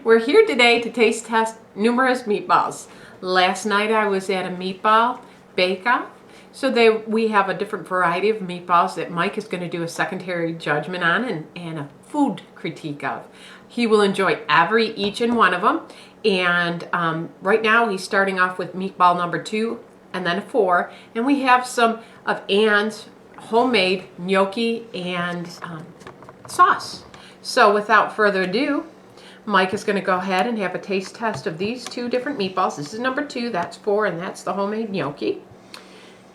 We're here today to taste test numerous meatballs. Last night I was at a meatball bake-off, so we have a different variety of meatballs that Mike is going to do a secondary judgment on and a food critique of. He will enjoy each and one of them, and right now he's starting off with meatball number 2 and then 4, and we have some of Anne's homemade gnocchi and sauce. So without further ado, Mike is going to go ahead and have a taste test of these 2 different meatballs. This is number 2, that's 4, and that's the homemade gnocchi.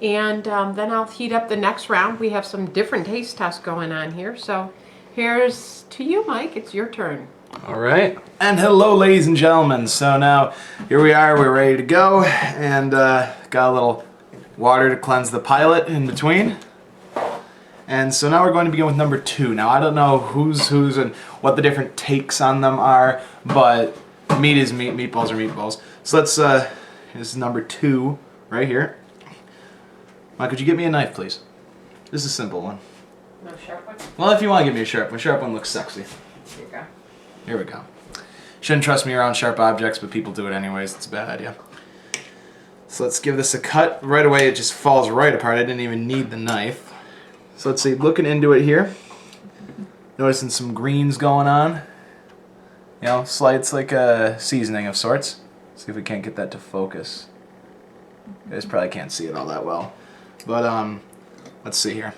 And then I'll heat up the next round. We have some different taste tests going on here. So here's to you, Mike. It's your turn. All right. And hello, ladies and gentlemen. So now here we are. We're ready to go. And got a little water to cleanse the palate in between. And so now we're going to begin with number 2. Now I don't know who's and what the different takes on them are, but meat is meat, meatballs are meatballs. So let's, this is number 2 right here. Mike, could you get me a knife, please? This is a simple one. No sharp one? Well, if you want to give me a sharp one looks sexy. Here you go. Here we go. Shouldn't trust me around sharp objects, but people do it anyways. It's a bad idea. So let's give this a cut. Right away, it just falls right apart. I didn't even need the knife. So let's see, looking into it here, noticing some greens going on. You know, slight, like a seasoning of sorts. Let's see if we can't get that to focus. You guys probably can't see it all that well. But, let's see here.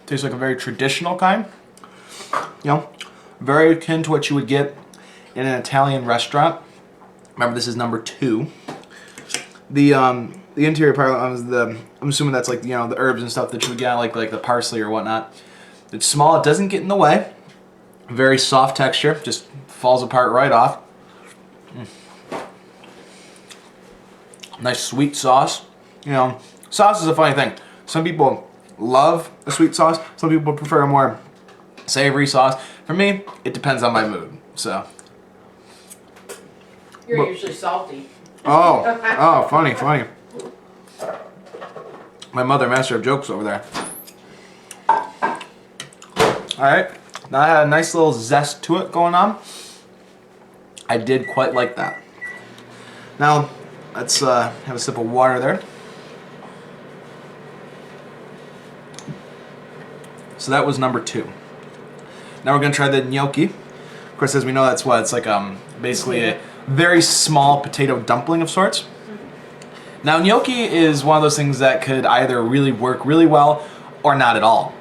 Tastes like a very traditional kind. You know, very akin to what you would get in an Italian restaurant. Remember, this is number 2. The interior part, I'm assuming that's like, you know, the herbs and stuff that you would get, like the parsley or whatnot. It's small, it doesn't get in the way. Very soft texture, just falls apart right off. Nice sweet sauce. You know, sauce is a funny thing. Some people love a sweet sauce. Some people prefer a more savory sauce. For me, it depends on my mood. So. You're usually salty. Oh, funny. My mother, master of jokes over there. Alright, now I had a nice little zest to it going on. I did quite like that. Now, let's have a sip of water there. So that was number 2. Now we're going to try the gnocchi. Of course, as we know, that's what, it's like basically a very small potato dumpling of sorts. Now gnocchi is one of those things that could either really work really well or not at all.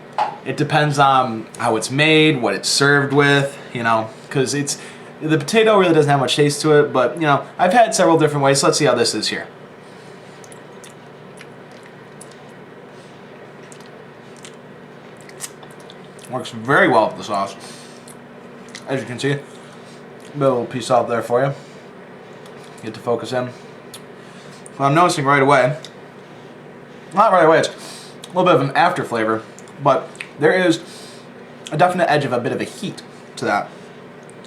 It depends on how it's made, what it's served with, you know, because the potato really doesn't have much taste to it, but, you know, I've had several different ways, so let's see how this is here. Works very well with the sauce. As you can see, a little piece out there for you. Get to focus in. Well, I'm noticing right away, not right away, it's a little bit of an after flavor, but there is a definite edge of a bit of a heat to that.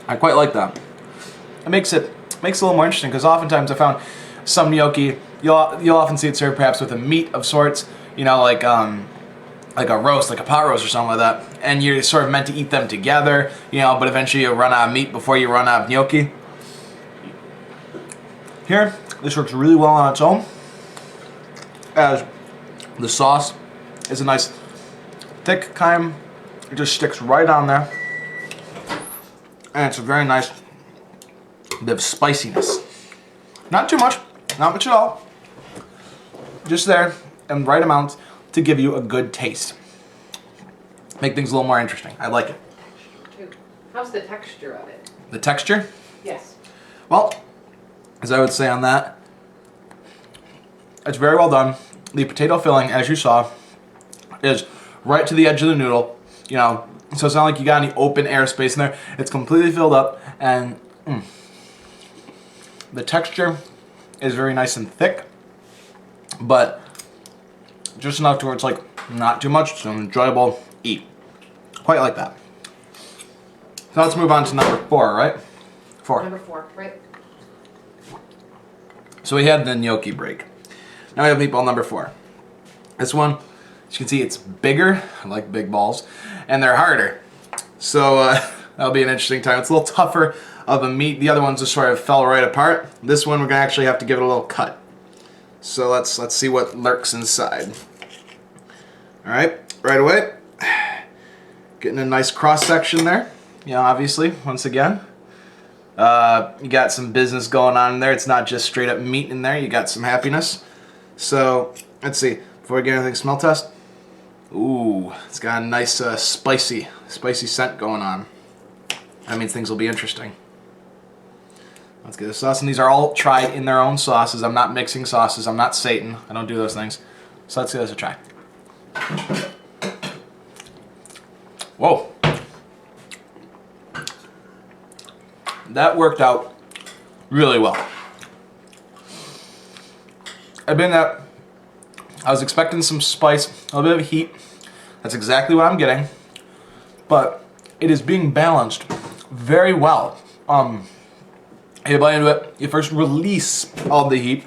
I quite like that. It makes it a little more interesting, because oftentimes I found some gnocchi, you'll often see it served perhaps with a meat of sorts, you know, like a roast, like a pot roast or something like that, and you're sort of meant to eat them together, you know, but eventually you run out of meat before you run out of gnocchi. Here, this works really well on its own, as the sauce is a nice thick kind. It just sticks right on there, and it's a very nice bit of spiciness. Not too much, not much at all, just there in right amounts to give you a good taste. Make things a little more interesting. I like it. How's the texture of it? The texture? Yes. Well, as I would say on that, it's very well done. The potato filling, as you saw, is right to the edge of the noodle. You know, so it's not like you got any open air space in there. It's completely filled up, and the texture is very nice and thick, but just enough to where it's like not too much. It's an enjoyable eat. Quite like that. So let's move on to number 4, right? 4. Number 4, right? So we had the gnocchi break. Now we have meatball number 4. This one As you can see, it's bigger, like big balls, and they're harder. So that'll be an interesting time. It's a little tougher of a meat. The other ones just sort of fell right apart. This one we're gonna actually have to give it a little cut. So let's see what lurks inside. All right, right away, getting a nice cross section there. You know, obviously, once again, you got some business going on in there. It's not just straight up meat in there. You got some happiness. So let's see. Before we get anything, smell test. Ooh, it's got a nice spicy scent going on. That means things will be interesting. Let's get the sauce, and these are all tried in their own sauces. I'm not mixing sauces. I'm not Satan. I don't do those things. So let's give this a try. Whoa. That worked out really well. I was expecting some spice, a little bit of heat. That's exactly what I'm getting. But it is being balanced very well. You bite into it, you first release all the heat,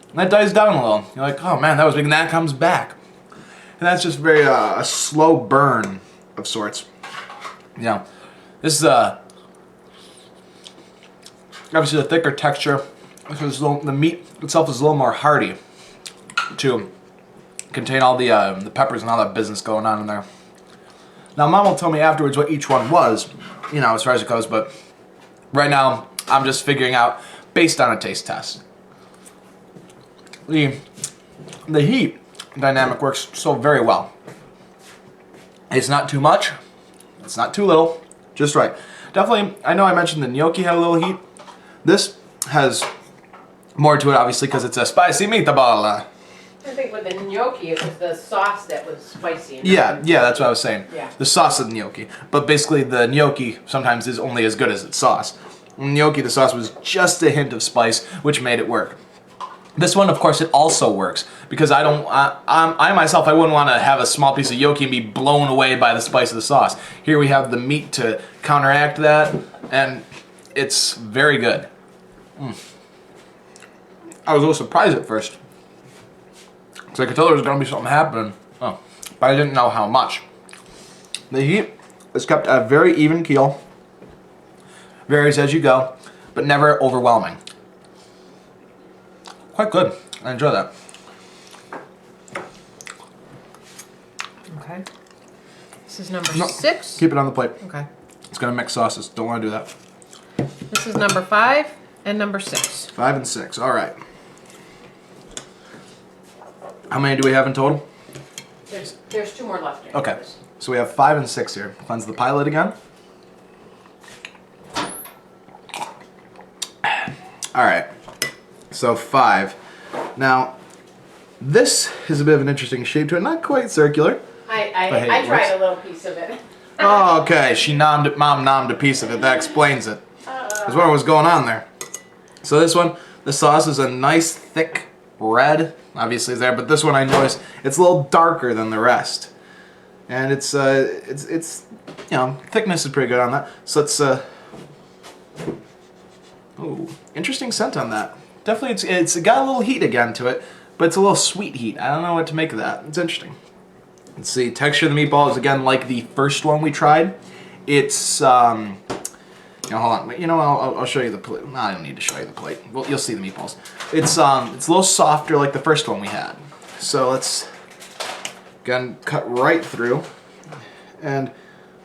and that dies down a little. You're like, oh man, that was big, and that comes back. And that's just very a slow burn of sorts. Yeah, this is obviously the thicker texture, because the meat itself is a little more hearty to contain all the peppers and all that business going on in there. Now, Mom will tell me afterwards what each one was, you know, as far as it goes, but right now, I'm just figuring out based on a taste test. The heat dynamic works so very well. It's not too much, it's not too little, just right. Definitely, I know I mentioned the gnocchi had a little heat. This has more to it, obviously, because it's a spicy meatball. I think with the gnocchi, it was the sauce that was spicy. Yeah, that's what I was saying. Yeah. The sauce of the gnocchi. But basically, the gnocchi sometimes is only as good as its sauce. In gnocchi, the sauce was just a hint of spice, which made it work. This one, of course, it also works, because I myself, I wouldn't want to have a small piece of gnocchi and be blown away by the spice of the sauce. Here we have the meat to counteract that, and it's very good. I was a little surprised at first, because I could tell there was going to be something happening, but I didn't know how much. The heat is kept at a very even keel, varies as you go, but never overwhelming. Quite good. I enjoy that. Okay. This is number 6. Keep it on the plate. Okay. It's going to mix sauces. Don't want to do that. This is number 5 and number 6. 5 and 6. All right. How many do we have in total? There's 2 more left here. Okay. So we have 5 and 6 here. Cleanse the pilot again. All right. So 5. Now, this is a bit of an interesting shape to it. Not quite circular. I tried a little piece of it. Oh, okay. Mom nommed a piece of it. That explains it. I was wondering what's going on there. So this one, the sauce is a nice thick red. Obviously, it's there, but this one I noticed it's a little darker than the rest, and it's you know, thickness is pretty good on that. So let's ooh, interesting scent on that. Definitely, it's got a little heat again to it, but it's a little sweet heat. I don't know what to make of that. It's interesting. Let's see. Texture of the meatball is again like the first one we tried. It's you know, hold on. You know, I'll show you the plate. No, I don't need to show you the plate. Well, you'll see the meatballs. It's a little softer like the first one we had. So let's again cut right through, and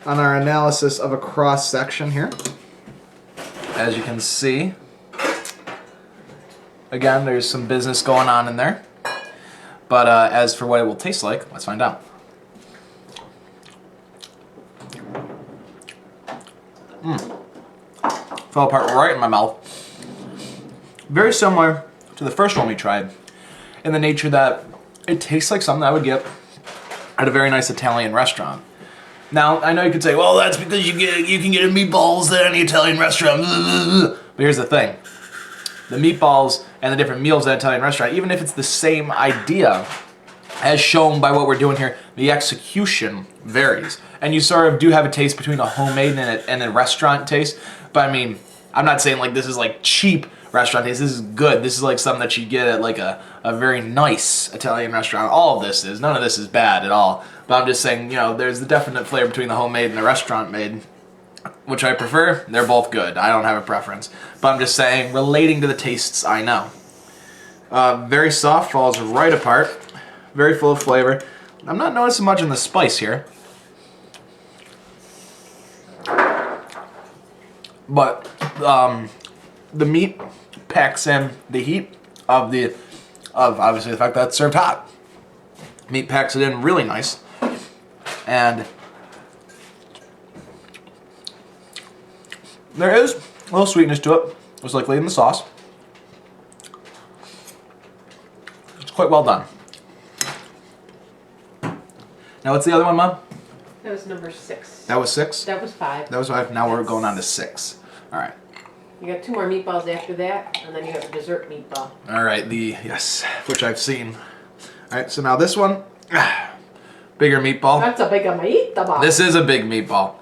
on our analysis of a cross section here, as you can see. Again, there's some business going on in there. But as for what it will taste like, let's find out. Fell apart right in my mouth. Very similar to the first one we tried, in the nature that it tastes like something I would get at a very nice Italian restaurant. Now, I know you could say, well, that's because you can get meatballs at any Italian restaurant. But here's the thing. The meatballs and the different meals at an Italian restaurant, even if it's the same idea, as shown by what we're doing here, the execution varies. And you sort of do have a taste between a homemade and a restaurant taste. But I mean, I'm not saying like this is like cheap restaurant taste. This is good. This is like something that you get at like a very nice Italian restaurant. All of this is. None of this is bad at all. But I'm just saying, you know, there's the definite flavor between the homemade and the restaurant made. Which I prefer. They're both good. I don't have a preference. But I'm just saying, relating to the tastes, I know. Very soft, falls right apart. Very full of flavor. I'm not noticing much in the spice here. But the meat packs in the heat of obviously the fact that it's served hot. Meat packs it in really nice. And there is a little sweetness to it, most likely in the sauce. It's quite well done. Now, what's the other one, Mom? That was number 6. That was 6? That was 5. That was 5. Now we're going on to 6. All right. You got 2 more meatballs after that, and then you have a dessert meatball. All right, yes, which I've seen. All right, so now this one, bigger meatball. That's a big meatball. This is a big meatball.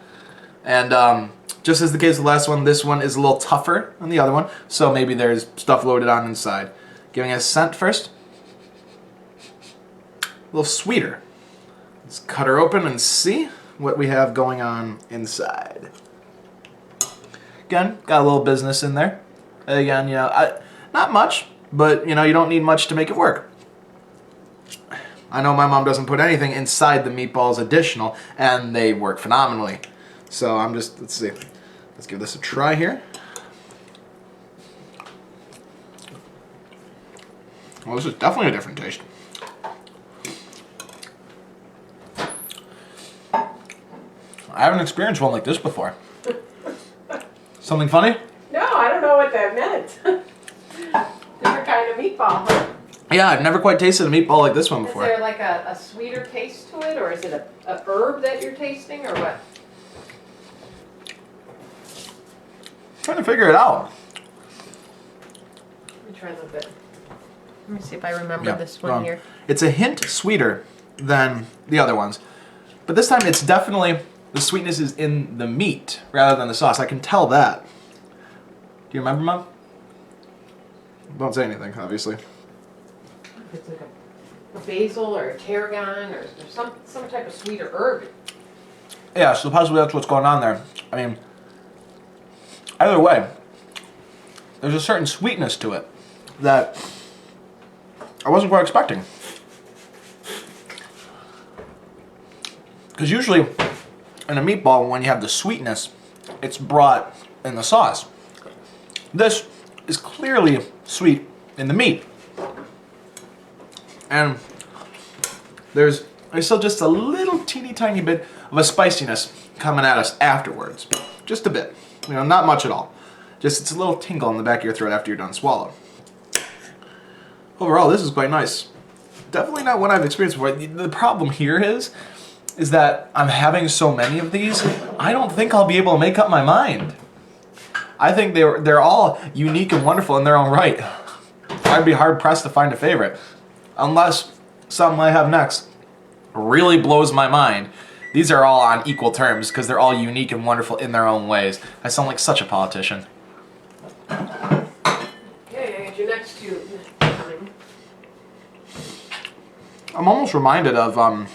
And just as the case with the last one, this one is a little tougher than the other one, so maybe there's stuff loaded on inside. Giving it a scent first. A little sweeter. Let's cut her open and see what we have going on inside. Again, got a little business in there. Again, you know, not much, but you know, you don't need much to make it work. I know my mom doesn't put anything inside the meatballs additional, and they work phenomenally. So I'm just, let's see. Let's give this a try here. Well, this is definitely a different taste. I haven't experienced one like this before. Something funny? No, I don't know what that meant. Different kind of meatball, huh? Yeah, I've never quite tasted a meatball like this one before. Is there like a sweeter taste to it, or is it a herb that you're tasting, or what? Trying to figure it out. Let me try a little bit. Let me see if I remember this one here. It's a hint sweeter than the other ones. But this time it's definitely, the sweetness is in the meat rather than the sauce. I can tell that. Do you remember, Mom? Don't say anything, obviously. It's like a basil or a tarragon or some type of sweeter herb. Yeah, so possibly that's what's going on there. I mean, either way, there's a certain sweetness to it that I wasn't quite expecting. Because usually in a meatball, when you have the sweetness, it's brought in the sauce. This is clearly sweet in the meat. And there's still just a little teeny tiny bit of a spiciness coming at us afterwards. Just a bit. You know, not much at all. Just it's a little tingle in the back of your throat after you're done swallowing. Overall, this is quite nice. Definitely not what I've experienced before. The problem here is that I'm having so many of these, I don't think I'll be able to make up my mind. I think they're all unique and wonderful in their own right. I'd be hard-pressed to find a favorite. Unless something I have next really blows my mind. These are all on equal terms because they're all unique and wonderful in their own ways. I sound like such a politician. Okay, I got your next 2 coming. I'm almost reminded of, I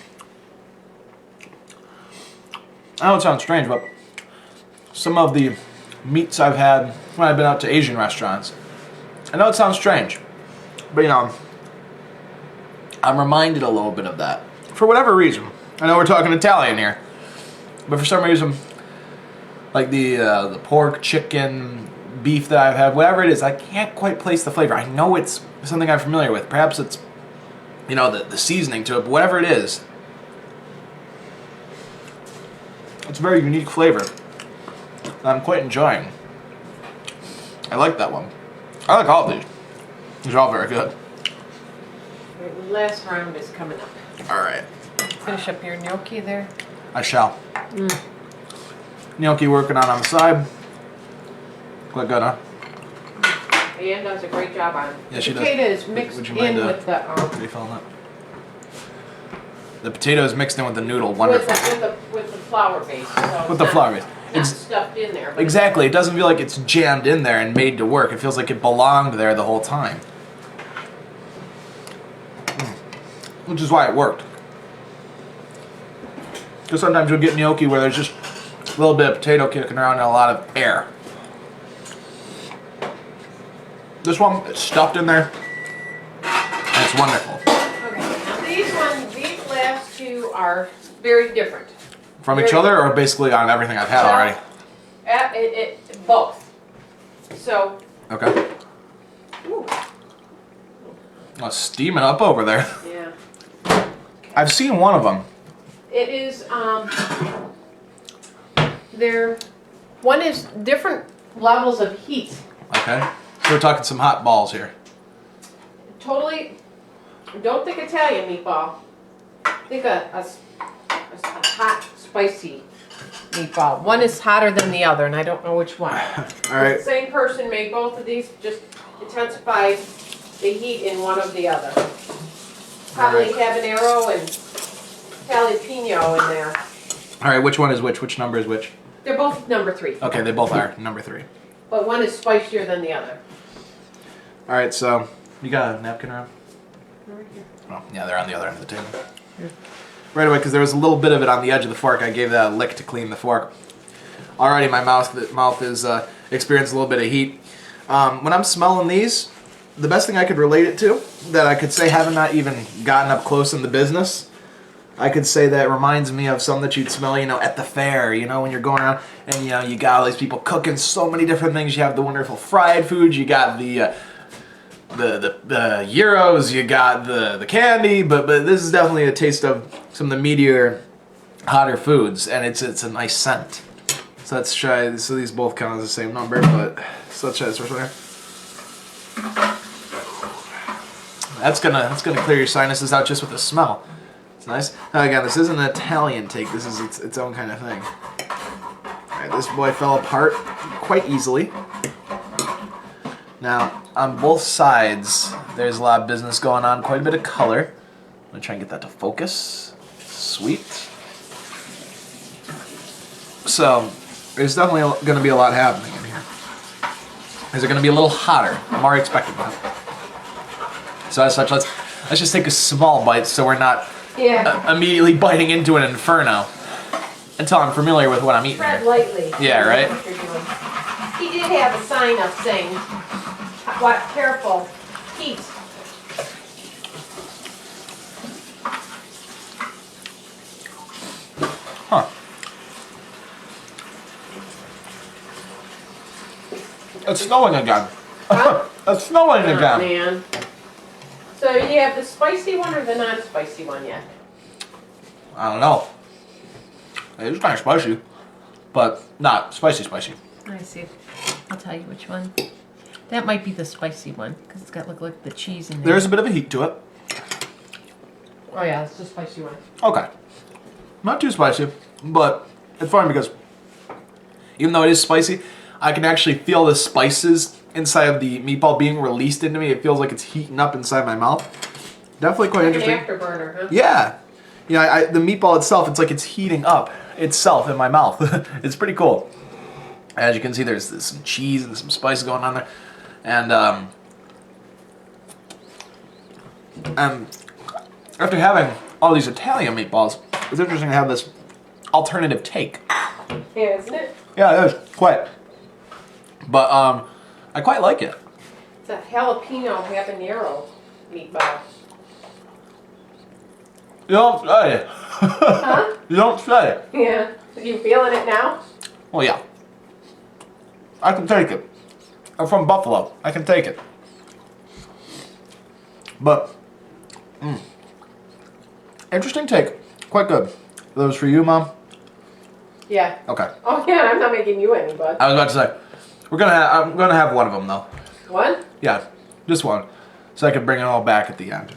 know it sounds strange, but some of the meats I've had when I've been out to Asian restaurants. I know it sounds strange, but you know, I'm reminded a little bit of that. For whatever reason. I know we're talking Italian here, but for some reason, like the pork, chicken, beef that I've had, whatever it is, I can't quite place the flavor. I know it's something I'm familiar with. Perhaps it's, you know, the seasoning to it, but whatever it is, it's a very unique flavor that I'm quite enjoying. I like that one. I like all of these. These are all very good. Right, the last round is coming up. Alright. Finish up your gnocchi there. I shall. Gnocchi working on the side. Quite good, huh? Anne does a great job on it. Yeah, she does. Potatoes mixed Would you in mind, with the refilling that? The potato is mixed in with the noodle. Wonderful. With the flour base. So With the flour base. Not stuffed in there. But Exactly. It doesn't feel like it's jammed in there and made to work. It feels like it belonged there the whole time. Which is why it worked. Because sometimes you'll get gnocchi where there's just a little bit of potato kicking around and a lot of air. This one, it's stuffed in there. And it's wonderful. Okay, now these last two are very different. From each other, or basically on everything I've had already? Both. So. Okay. Ooh. Oh, steaming up over there. Yeah. I've seen one of them. It is, one is different levels of heat. Okay. So we're talking some hot balls here. Totally, don't think Italian meatball. Think a hot, spicy meatball. One is hotter than the other, and I don't know which one. All right. The same person made both of these, just intensified the heat in one of the other. Probably habanero and jalapeno in there. All right, which one is which? Which number is which? They're both number 3. Okay, they both are number 3. But one is spicier than the other. All right, so you got a napkin around? Oh, yeah, they're on the other end of the table. Yeah. Right away, because there was a little bit of it on the edge of the fork. I gave that a lick to clean the fork. Already, my mouth is experiencing a little bit of heat. When I'm smelling these, the best thing I could relate it to, that I could say having not even gotten up close in the business, I could say that reminds me of something that you'd smell, at the fair, when you're going around and, you got all these people cooking so many different things. You have the wonderful fried foods, you got the gyros, you got the candy, but this is definitely a taste of some of the meatier, hotter foods, and it's a nice scent. So let's try, so these both count as the same number, but so let's try this first one here. That's gonna clear your sinuses out just with the smell. It's nice. Now again, this isn't an Italian take. This is its own kind of thing. All right, this boy fell apart quite easily. Now, on both sides, there's a lot of business going on. Quite a bit of color. I'm gonna try and get that to focus. Sweet. So, there's definitely gonna be a lot happening in here. Is it gonna be a little hotter? I'm already expecting that. So as such, let's just take a small bite so we're not immediately biting into an inferno until I'm familiar with what I'm eating Tread here. lightly. Yeah, right? He did have a sign up saying, "What? Careful, heat." Huh. It's snowing again. Huh? It's snowing Oh, again. man. So you have the spicy one or the non-spicy one yet? I don't know. It's kind of spicy, but not spicy. I see. I'll tell you which one. That might be the spicy one because it's got look like the cheese in there. There's a bit of a heat to it. Oh yeah, it's the spicy one. Okay. Not too spicy, but it's fine because even though it is spicy, I can actually feel the spices inside of the meatball being released into me. It feels like it's heating up inside my mouth. Definitely quite Like interesting. an afterburner, huh? Yeah. The meatball itself, it's like it's heating up itself in my mouth. It's pretty cool. As you can see, there's some cheese and some spice going on there. And after having all these Italian meatballs, it's interesting to have this alternative take. Yeah, isn't it? Yeah, it is. Quite. But I quite like it. It's a jalapeno habanero meatball. You don't say it. Huh? You don't say it. Yeah. Are you feeling it now? Well, yeah. I can take it. I'm from Buffalo. I can take it. But, interesting take. Quite good. Those for you, Mom? Yeah. Okay. Oh yeah, I'm not making you any, bud. I was about to say, I'm gonna have one of them though. One? Yeah, just one, so I can bring it all back at the end.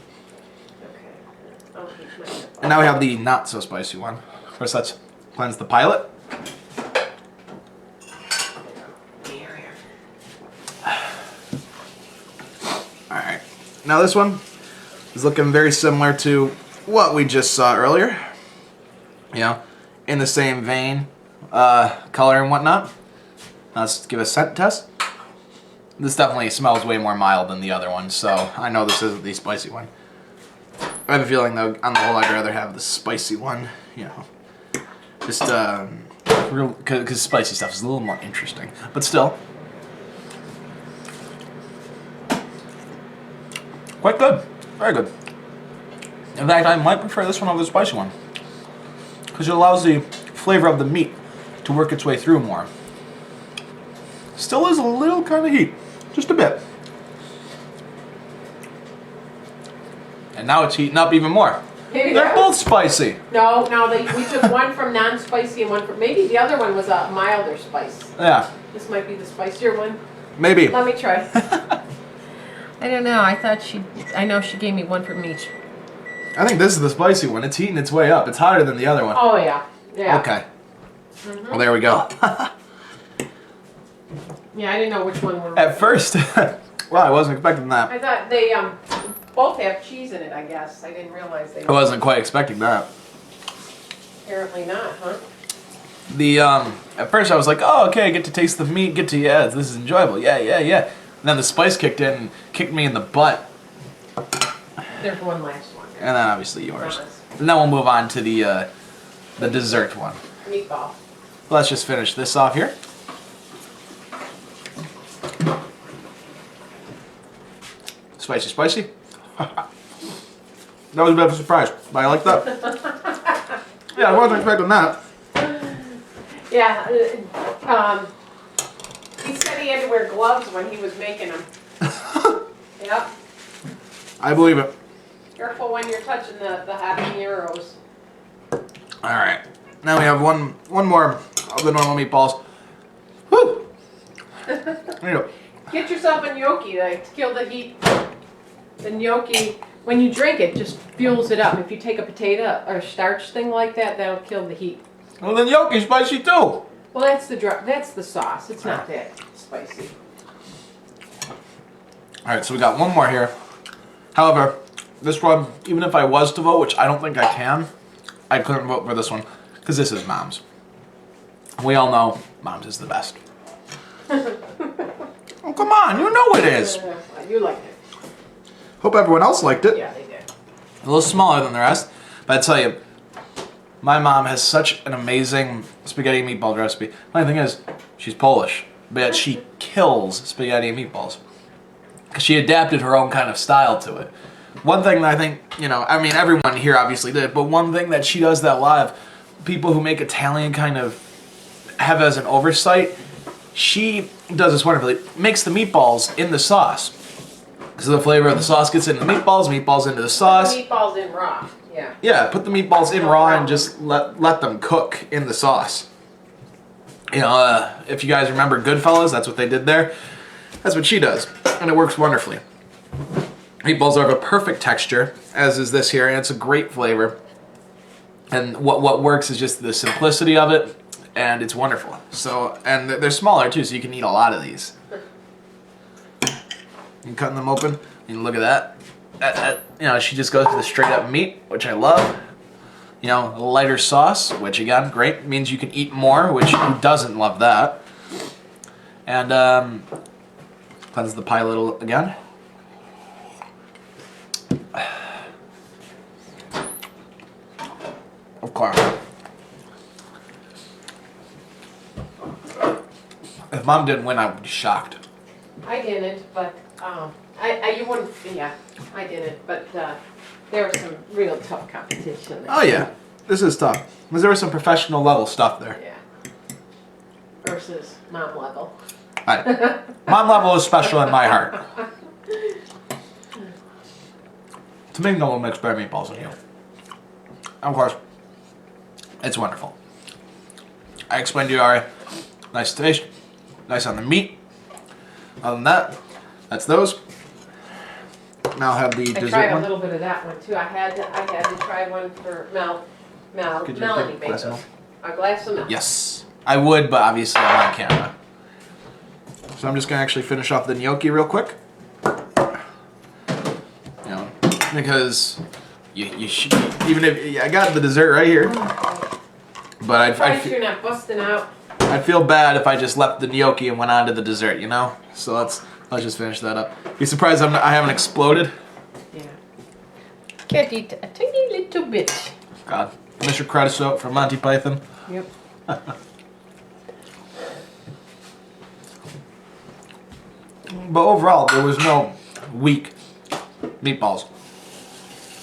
Okay. I'll keep my And now we have the not so spicy one. First, let's cleanse the pilot. All right. Now this one is looking very similar to what we just saw earlier. You know, in the same vein, color and whatnot. Let's give a scent test. This definitely smells way more mild than the other one, so I know this isn't the spicy one. I have a feeling, though, on the whole, I'd rather have the spicy one. You know, just because spicy stuff is a little more interesting, but still. Quite good. Very good. In fact, I might prefer this one over the spicy one. Because it allows the flavor of the meat to work its way through more. Still is a little kind of heat. Just a bit. And now it's heating up even more. Maybe They're both spicy. No, we took one from non-spicy and one from... Maybe the other one was a milder spice. Yeah. This might be the spicier one. Maybe. Let me try. I don't know. I know she gave me one from each. I think this is the spicy one. It's heating its way up. It's hotter than the other one. Oh, yeah. Yeah. Okay. Well, there we go. Yeah, I didn't know which one were... At first, well, I wasn't expecting that. I thought they both have cheese in it, I guess. I didn't realize they... I wasn't quite expecting that. Apparently not, huh? At first I was like, oh, okay, I get to taste the meat, yeah, this is enjoyable, yeah. And then the spice kicked in and kicked me in the butt. There's one last one. And then obviously yours. And then we'll move on to the dessert one. Meatball. Let's just finish this off here. Spicy. That was a bit of a surprise, but I like that. Yeah, I wasn't expecting that. Yeah, he said he had to wear gloves when he was making them. Yep. I believe it. Careful when you're touching the habaneros. Alright, now we have one more of the normal meatballs. Woo! There you go. Get yourself a gnocchi to kill the heat. The gnocchi, when you drink it, just fuels it up. If you take a potato or a starch thing like that, that'll kill the heat. Well, the gnocchi's spicy too. Well, that's the sauce. It's not that spicy. Alright, so we got one more here. However, this one, even if I was to vote, which I don't think I can, I couldn't vote for this one, because this is Mom's. We all know Mom's is the best. Oh, come on, you know it is. You liked it. Hope everyone else liked it. Yeah, they did. A little smaller than the rest, but I tell you, my mom has such an amazing spaghetti and meatball recipe. My thing is, she's Polish, but she kills spaghetti and meatballs. She adapted her own kind of style to it. One thing that I think, I mean, everyone here obviously did, but one thing that she does that a lot of people who make Italian kind of have as an oversight, she does this wonderfully. Makes the meatballs in the sauce. So the flavor of the sauce gets into the meatballs into the sauce. Put the meatballs in raw, yeah. Yeah, put the meatballs in raw and just let them cook in the sauce. If you guys remember Goodfellas, that's what they did there. That's what she does, and it works wonderfully. Meatballs are of a perfect texture, as is this here, and it's a great flavor. And what works is just the simplicity of it, and it's wonderful. So, and they're smaller too, so you can eat a lot of these. And cutting them open, and look at that. She just goes to the straight up meat, which I love. A lighter sauce, which again, great, means you can eat more, which who doesn't love that. And cleanse the pie a little again. Of course. If Mom didn't win, I would be shocked. I didn't, but you wouldn't. Yeah, I didn't, but there was some real tough competition there. Oh yeah, this is tough. Because there was some professional level stuff there. Yeah. Versus Mom level. Right. Mom level is special in my heart. To me, no one makes better meatballs than you. Of course, it's wonderful. I explained to you already. Nice taste. Nice on the meat. Other than that, that's those. Now I'll have the dessert one. I tried a little bit of that one too. I had to try one for Melanie made those. A glass of milk. Yes, I would, but obviously I'm on camera. So I'm just gonna actually finish off the gnocchi real quick. Because you should, even if I got the dessert right here, but You're not busting out. I'd feel bad if I just left the gnocchi and went on to the dessert, you know. So let's just finish that up. Be surprised I haven't exploded. Yeah. Can't eat a tiny little bit. God, Mr. Creosote from Monty Python. Yep. But overall, there was no weak meatballs.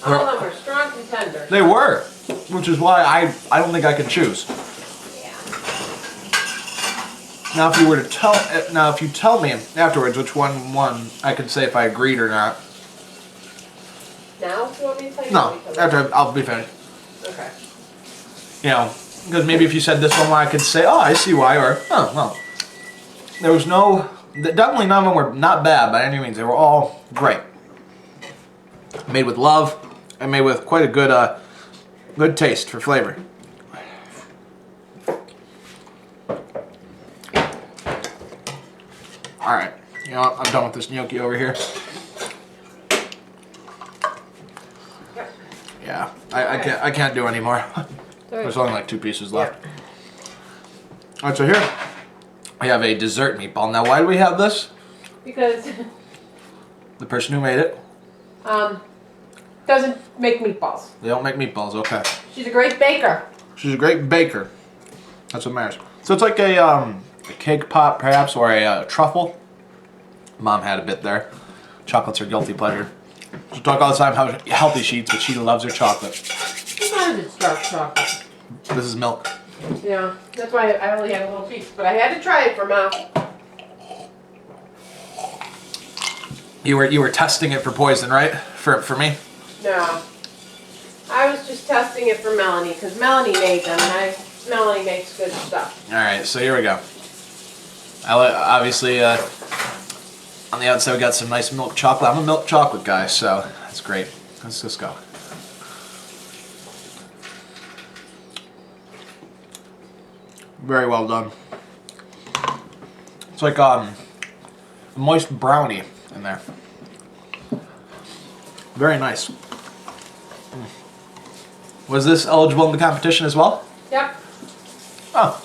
All of them were strong contenders. They were, which is why I don't think I can choose. Yeah. Now, if you tell me afterwards which one won, I can say if I agreed or not. Now, do you want me to tell you? No, after I'll be finished. Okay. You know, because maybe if you said this one, I could say, oh, I see why, or oh, well. There was definitely none of them were not bad by any means. They were all great. Made with love and made with quite a good taste for flavor. All right, you know what? I'm done with this gnocchi over here. Yep. Yeah, I can't do anymore. There's only like 2 pieces left. Yeah. All right, so here we have a dessert meatball. Now, why do we have this? Because The person who made it, doesn't make meatballs. they don't make meatballs. Okay. She's a great baker. She's a great baker. That's what matters. So it's like a cake pop, perhaps, or a truffle. Mom had a bit there. Chocolate's her guilty pleasure. She talk all the time how healthy she eats, but she loves her chocolate. Sometimes it's dark chocolate. This is milk. Yeah, that's why I only had a little piece, but I had to try it for Mom. You were testing it for poison, right? For me? No, I was just testing it for Melanie because Melanie made them, and Melanie makes good stuff. All right, so here we go. Obviously, on the outside we got some nice milk chocolate. I'm a milk chocolate guy, so that's great. Let's just go. Very well done. It's like a moist brownie in there. Very nice. Was this eligible in the competition as well? Yep. Oh.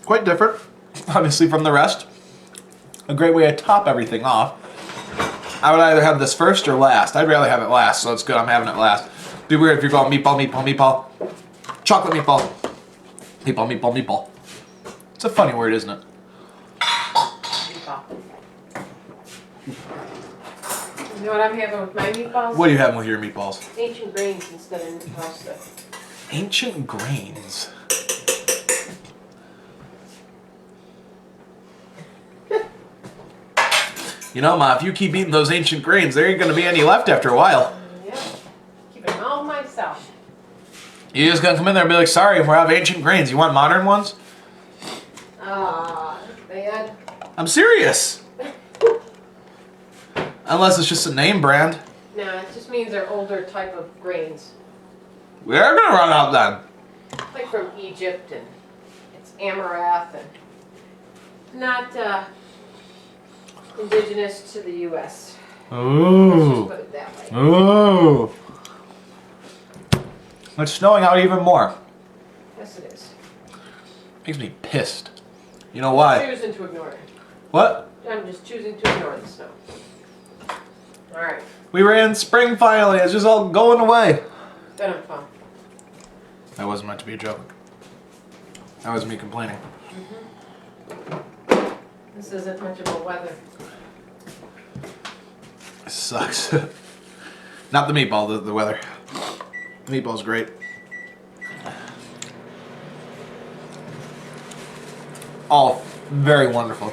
Quite different, obviously, from the rest. A great way to top everything off. I would either have this first or last. I'd rather have it last, so it's good I'm having it last. Be weird if you're going meatball, meatball, meatball. Chocolate meatball. Meatball, meatball, meatball. It's a funny word, isn't it? Meatball. You know what I'm having with my meatballs? What are you having with your meatballs? Ancient grains instead of pasta. Ancient grains. You know, Ma, if you keep eating those ancient grains, there ain't going to be any left after a while. Yeah. Keep it all myself. You're just going to come in there and be like, sorry, we're out of ancient grains. You want modern ones? Man. I'm serious. Unless it's just a name brand. No, it just means they're older type of grains. We're going to run out then. Like from Egypt, and it's amaranth, and not indigenous to the U.S. Let's just put it that way. Ooh. It's snowing out even more. Yes, it is. Makes me pissed. You know why? I'm choosing to ignore it. What? I'm just choosing to ignore the snow. All right. We were in spring finally. It's just all going away. Then I'm fine. That wasn't meant to be a joke. That was me complaining. This isn't much of a weather. It sucks. Not the meatball, the weather. The meatball's great. All very wonderful.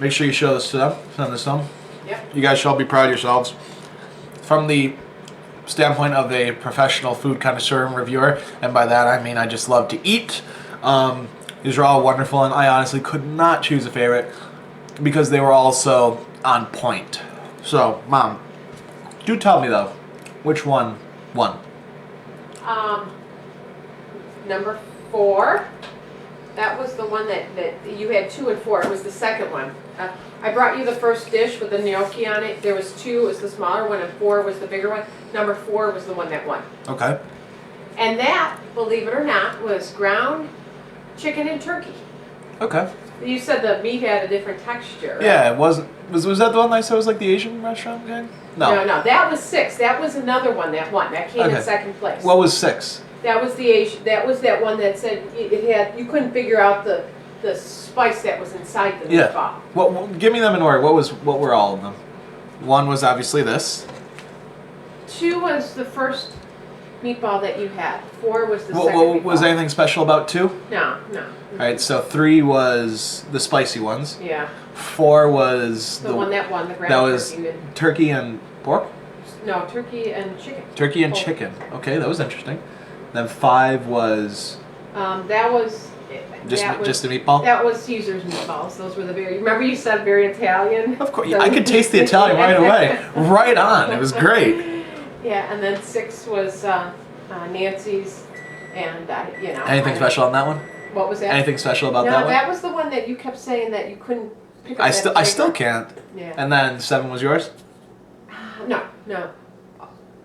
Make sure you show this to them. Send this to them. Yep. You guys should all be proud of yourselves. From the standpoint of a professional food connoisseur and reviewer, and by that I mean I just love to eat. These are all wonderful, and I honestly could not choose a favorite because they were all so on point. So, Mom, do tell me though, which one won? Number 4. That was the one that you had 2 and 4. It was the second one. I brought you the first dish with the gnocchi on it. There was 2 was the smaller one and 4 was the bigger one. Number 4 was the one that won. Okay. And that, believe it or not, was ground chicken and turkey. Okay. You said the meat had a different texture. Right? Yeah, it wasn't. Was that the one I said was like the Asian restaurant kind? No. No, that was 6. That was another one that won. That came Okay. in second place. What was 6? That was the Asian. That was that one that said it had. You couldn't figure out the spice that was inside the meatball. Well, give me them in order. What were all of them? 1 was obviously this. 2 was the first meatball that you had. 4 was the second meatball. Was anything special about 2? No. All right, so 3 was the spicy ones. Yeah. 4 was The one that won the ground that was turkey. turkey and pork. No, turkey and chicken. Turkey and Oh. chicken. Okay, that was interesting. Then 5 was That was just a meatball. That was Caesar's meatballs. Those were the very. Remember you said very Italian. Of course, I could taste the Italian right away. Right on. It was great. Yeah, and then 6 was Nancy's, and Anything special on that one? What was that? Anything special about No, that one? that was the one that you kept saying that you couldn't pick up. I still can't. Yeah. And then 7 was yours? No.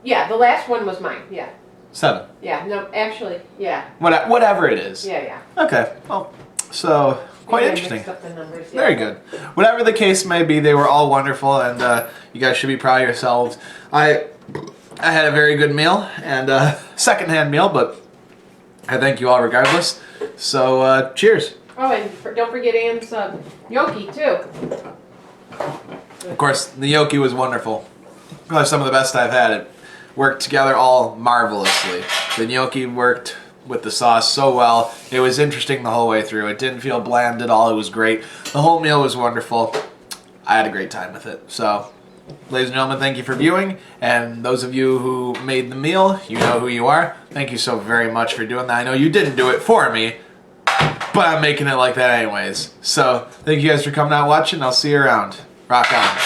Yeah, the last one was mine. Yeah. 7. Yeah. No, actually, yeah. Whatever it is. Yeah. Okay. Well, so quite Maybe I interesting. mixed up the numbers, yeah. Very good. Whatever the case may be, they were all wonderful, and you guys should be proud of yourselves. I had a very good meal, and secondhand meal, but I thank you all regardless. So cheers. Oh, and don't forget Anne's gnocchi too. Of course, the gnocchi was wonderful. Probably some of the best I've had. It worked together all marvelously. The gnocchi worked with the sauce so well. It was interesting the whole way through. It didn't feel bland at all. It was great. The whole meal was wonderful. I had a great time with it. So, ladies and gentlemen, thank you for viewing. And those of you who made the meal, you know who you are. Thank you so very much for doing that. I know you didn't do it for me, but I'm making it like that anyways. So, thank you guys for coming out watching. I'll see you around. Rock on.